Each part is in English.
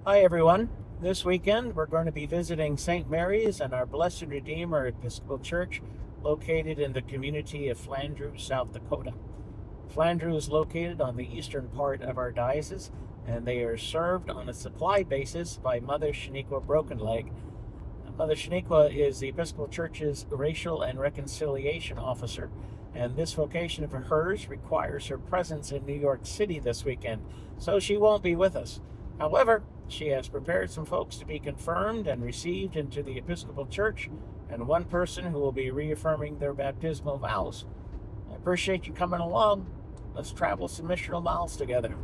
Hi, everyone. This weekend, we're going to be visiting St. Mary's and our Blessed Redeemer Episcopal Church, located in the community of Flandreau, South Dakota. Flandreau is located on the eastern part of our diocese, and they are served on a supply basis by Mother Shaniqua Broken Leg. Mother Shaniqua is the Episcopal Church's Racial and Reconciliation Officer, and this vocation of hers requires her presence in New York City this weekend, so she won't be with us. However, she has prepared some folks to be confirmed and received into the Episcopal Church, and one person who will be reaffirming their baptismal vows. I appreciate you coming along. Let's travel some missional miles together.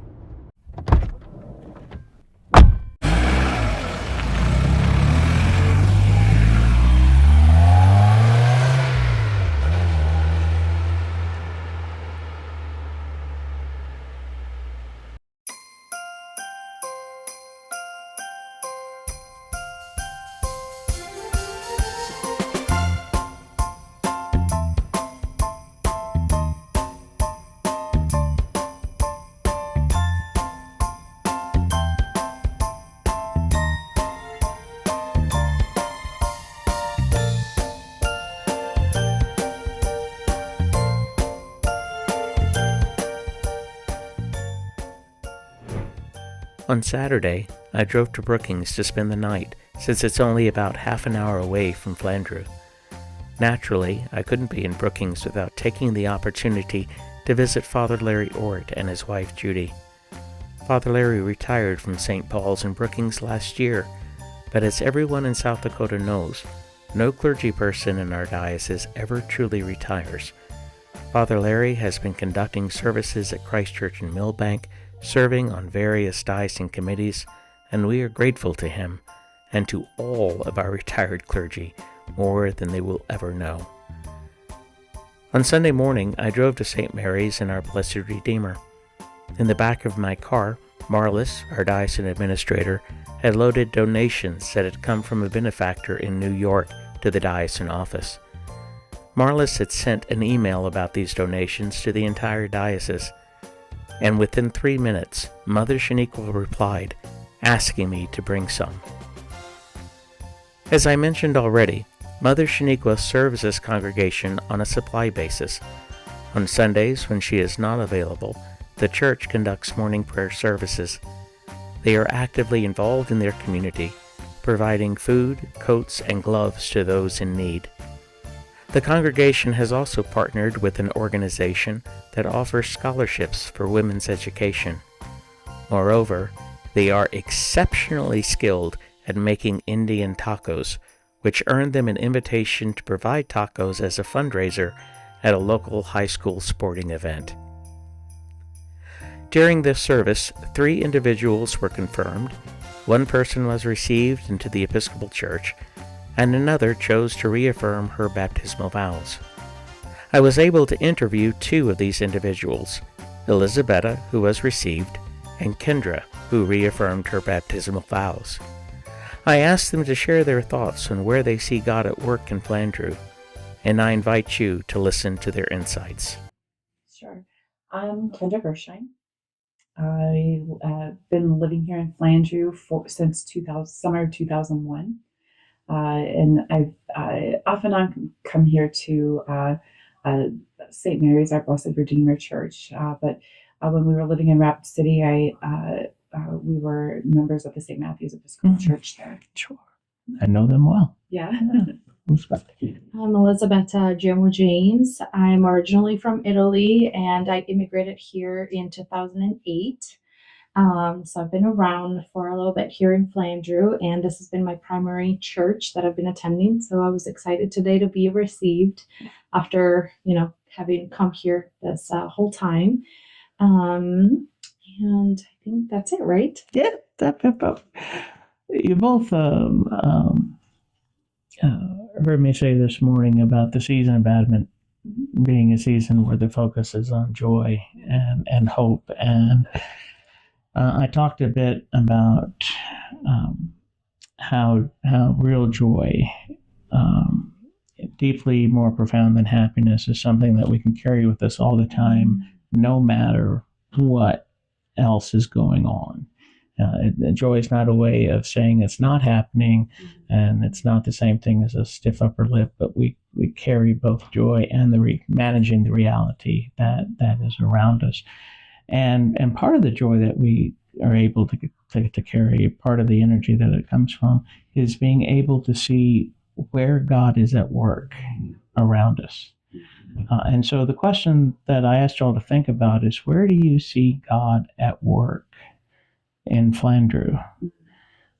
On Saturday, I drove to Brookings to spend the night, since it's only about half an hour away from Flandreau. Naturally, I couldn't be in Brookings without taking the opportunity to visit Father Larry Ort and his wife Judy. Father Larry retired from St. Paul's in Brookings last year, but as everyone in South Dakota knows, no clergy person in our diocese ever truly retires. Father Larry has been conducting services at Christ Church in Millbank, serving on various diocesan committees, and we are grateful to him and to all of our retired clergy, more than they will ever know. On Sunday morning, I drove to St. Mary's and our Blessed Redeemer. In the back of my car, Marlis, our diocesan administrator, had loaded donations that had come from a benefactor in New York to the diocesan office. Marlis had sent an email about these donations to the entire diocese, and within 3 minutes, Mother Shaniqua replied, asking me to bring some. As I mentioned already, Mother Shaniqua serves this congregation on a supply basis. On Sundays, when she is not available, the church conducts morning prayer services. They are actively involved in their community, providing food, coats, and gloves to those in need. The congregation has also partnered with an organization that offers scholarships for women's education. Moreover, they are exceptionally skilled at making Indian tacos, which earned them an invitation to provide tacos as a fundraiser at a local high school sporting event. During this service, 3 individuals were confirmed, 1 person was received into the Episcopal Church, and another chose to reaffirm her baptismal vows. I was able to interview 2 of these individuals, Elisabetta, who was received, and Kendra, who reaffirmed her baptismal vows. I asked them to share their thoughts on where they see God at work in Flandreau, and I invite you to listen to their insights. Sure. I'm Kendra Gershine. I've been living here in Flandreau since summer 2001. And I've off and on come here to St. Mary's, our Blessed Redeemer Church. But when we were living in Rapid City, we were members of the St. Matthew's Episcopal Church there. Sure. I know them well. Yeah. I'm Elisabetta Gemo James. I'm originally from Italy, and I immigrated here in 2008. So I've been around for a little bit here in Flandreau, and this has been my primary church that I've been attending. So I was excited today to be received after, having come here this whole time. And I think that's it, right? Yeah, you both heard me say this morning about the season of Advent being a season where the focus is on joy and hope. And I talked a bit about how real joy, deeply more profound than happiness, is something that we can carry with us all the time, no matter what else is going on. Joy is not a way of saying it's not happening, and it's not the same thing as a stiff upper lip, but we carry both joy and managing the reality that is around us. And part of the joy that we are able to carry, part of the energy that it comes from, is being able to see where God is at work around us. And so the question that I asked y'all to think about is, where do you see God at work in Flandreau?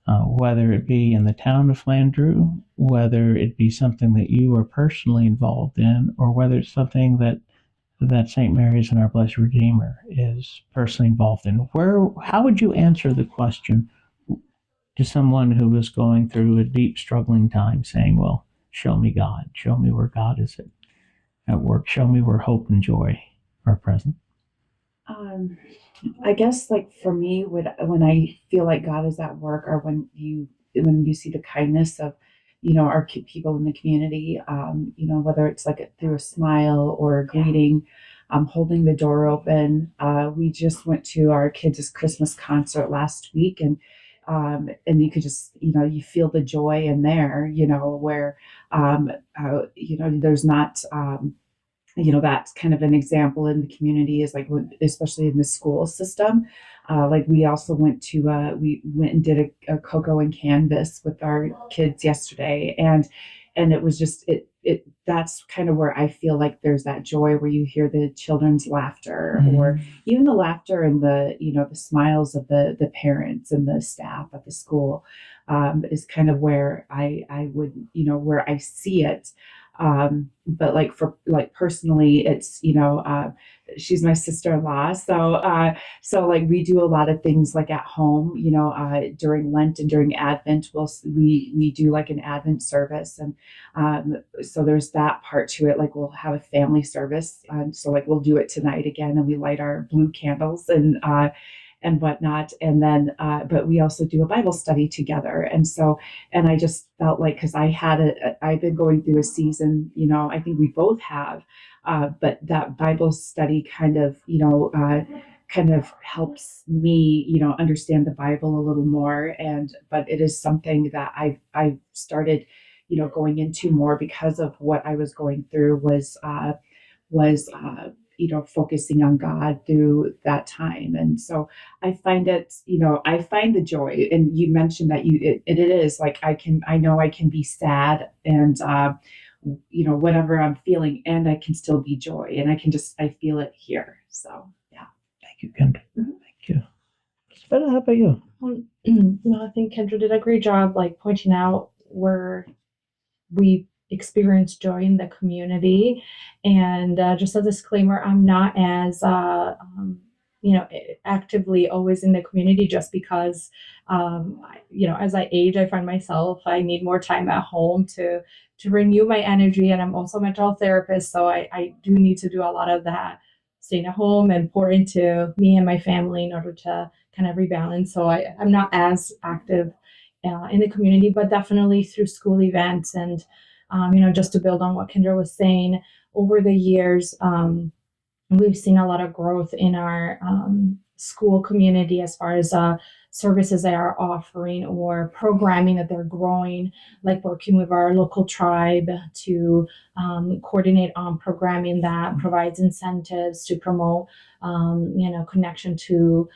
Whether it be in the town of Flandreau, whether it be something that you are personally involved in, or whether it's something that St. Mary's and our Blessed Redeemer is personally involved in. How would you answer the question to someone who is going through a deep struggling time, saying, well, show me God, show me where God is at work, show me where hope and joy are present? I guess, like, for me, when I feel like God is at work, or when you see the kindness of, our people in the community, whether it's like through a smile or a greeting, holding the door open. We just went to our kids' Christmas concert last week, and you could just, you feel the joy in there, where, there's not, that's kind of an example in the community, is like, especially in the school system. Like, we also went and did a cocoa and canvas with our kids yesterday, and it was just that's kind of where I feel like there's that joy, where you hear the children's laughter, or even the laughter and the the smiles of the parents and the staff at the school, is kind of where I would, where I see it. But like personally, it's, she's my sister-in-law. So like, we do a lot of things like at home, during Lent and during Advent, we do like an Advent service. And, so there's that part to it. Like, we'll have a family service. So like, we'll do it tonight again, and we light our blue candles and whatnot. And then, but we also do a Bible study together. And I just felt like, because I've been going through a season, I think we both have, but that Bible study kind of helps me, understand the Bible a little more. But it is something that I've started, going into more, because of what I was going through was focusing on God through that time. And so I find I find the joy. And you mentioned that it is like, I know I can be sad and, whatever I'm feeling, and I can still be joy, and I feel it here. So, yeah. Thank you, Kendra. Thank you. Sveta, how about you? I think Kendra did a great job, like, pointing out where we experience joy in the community. And just a disclaimer, I'm not as actively always in the community, just because as I age, I find myself, I need more time at home to renew my energy. And I'm also a mental health therapist, so I do need to do a lot of that, staying at home and pour into me and my family in order to kind of rebalance. So I'm not as active in the community, but definitely through school events. And just to build on what Kendra was saying, over the years, we've seen a lot of growth in our school community, as far as services they are offering or programming that they're growing, like working with our local tribe to coordinate on programming that provides incentives to promote, connection to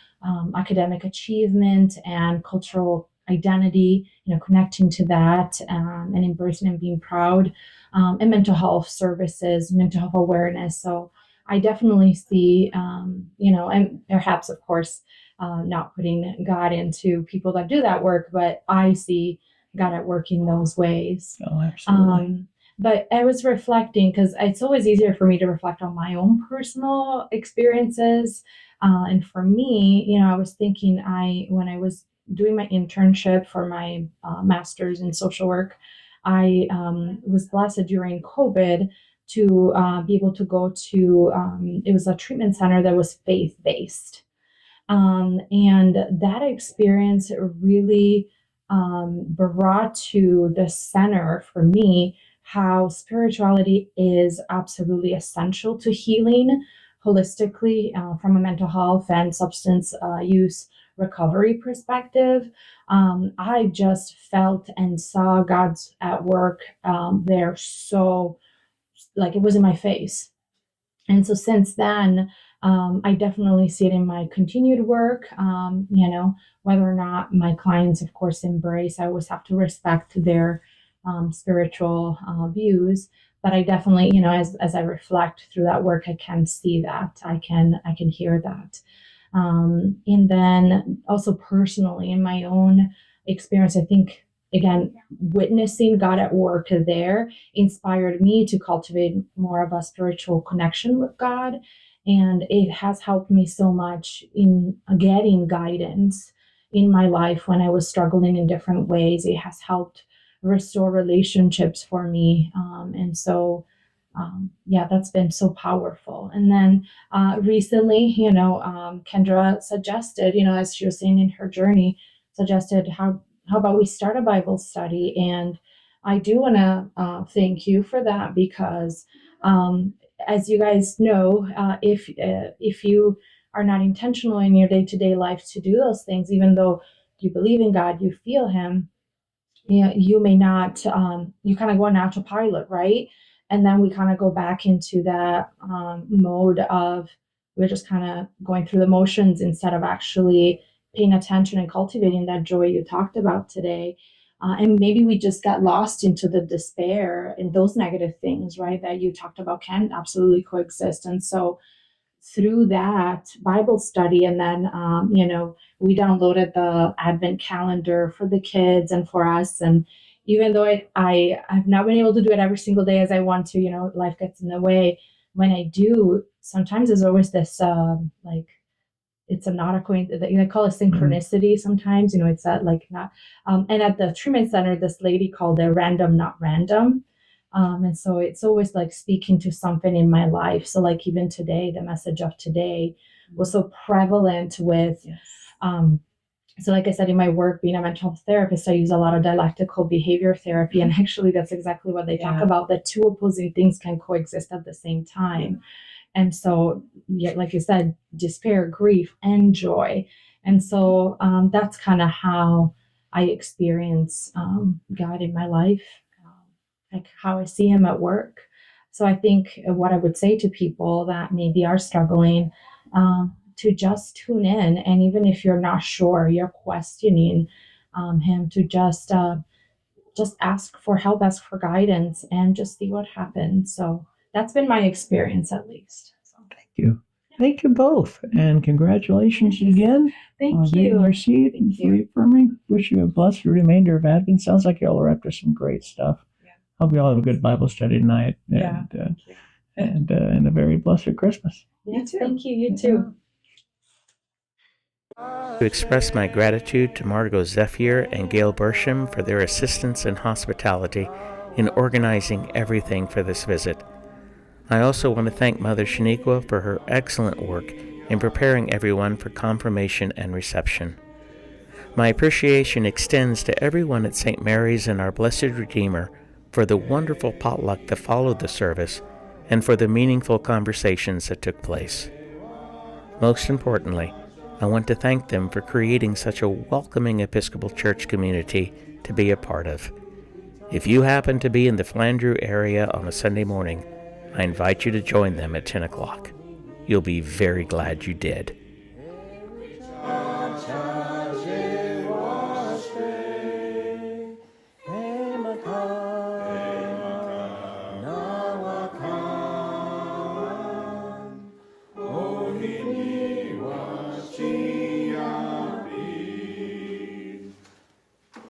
academic achievement and cultural identity, connecting to that, and embracing and being proud, and mental health services, mental health awareness. So I definitely see, and perhaps, of course, not putting God into people that do that work, but I see God at work in those ways. Oh, absolutely. But I was reflecting, because it's always easier for me to reflect on my own personal experiences. And for me, I was thinking, when I was doing my internship for my master's in social work, I was blessed during COVID to be able to go to, it was a treatment center that was faith-based. And that experience really brought to the center for me how spirituality is absolutely essential to healing holistically, from a mental health and substance use recovery perspective, I just felt and saw God's at work there, so like it was in my face. And so since then, I definitely see it in my continued work. Whether or not my clients, of course, embrace, I always have to respect their spiritual views. But I definitely, as I reflect through that work, I can see that. I can hear that. And then also personally, in my own experience, I think, again, witnessing God at work there inspired me to cultivate more of a spiritual connection with God. And it has helped me so much in getting guidance in my life when I was struggling in different ways. It has helped restore relationships for me. And so, yeah, that's been so powerful. And then recently, Kendra suggested, as she was saying in her journey, suggested how about we start a Bible study? And I do want to thank you for that because, as you guys know, if you are not intentional in your day-to-day life to do those things, even though you believe in God, you feel Him, you may not, you kind of go on autopilot, right? And then we kind of go back into that mode of we're just kind of going through the motions instead of actually paying attention and cultivating that joy you talked about today. And maybe we just got lost into the despair and those negative things, right, that you talked about can absolutely coexist. And so through that Bible study, and then, we downloaded the Advent calendar for the kids and for us. And even though I've not been able to do it every single day as I want to, life gets in the way. When I do, sometimes there's always this, it's a not a coincidence. I call it synchronicity sometimes, it's that like not, and at the treatment center, this lady called it random, not random. And so it's always like speaking to something in my life. So like even today, the message of today was so prevalent with, so like I said, in my work, being a mental health therapist, I use a lot of dialectical behavior therapy. And actually that's exactly what they talk about, that two opposing things can coexist at the same time. And so, yeah, like you said, despair, grief, and joy. And so that's kind of how I experience God in my life, like how I see Him at work. So I think what I would say to people that maybe are struggling, to just tune in. And even if you're not sure, you're questioning Him, to just ask for help, ask for guidance, and just see what happens. So that's been my experience, at least. So. Thank you. Thank you both. And congratulations again. Thank you. Being received and reaffirming. Wish you a blessed remainder of Advent. Sounds like y'all are up to some great stuff. Hope you all have a good Bible study tonight. And a very blessed Christmas. You too. Thank you. You too. To express my gratitude to Margot Zephyr and Gail Bersham for their assistance and hospitality in organizing everything for this visit. I also want to thank Mother Shaniqua for her excellent work in preparing everyone for confirmation and reception. My appreciation extends to everyone at St. Mary's and Our Blessed Redeemer for the wonderful potluck that followed the service and for the meaningful conversations that took place. Most importantly, I want to thank them for creating such a welcoming Episcopal Church community to be a part of. If you happen to be in the Flandreau area on a Sunday morning, I invite you to join them at 10 o'clock. You'll be very glad you did.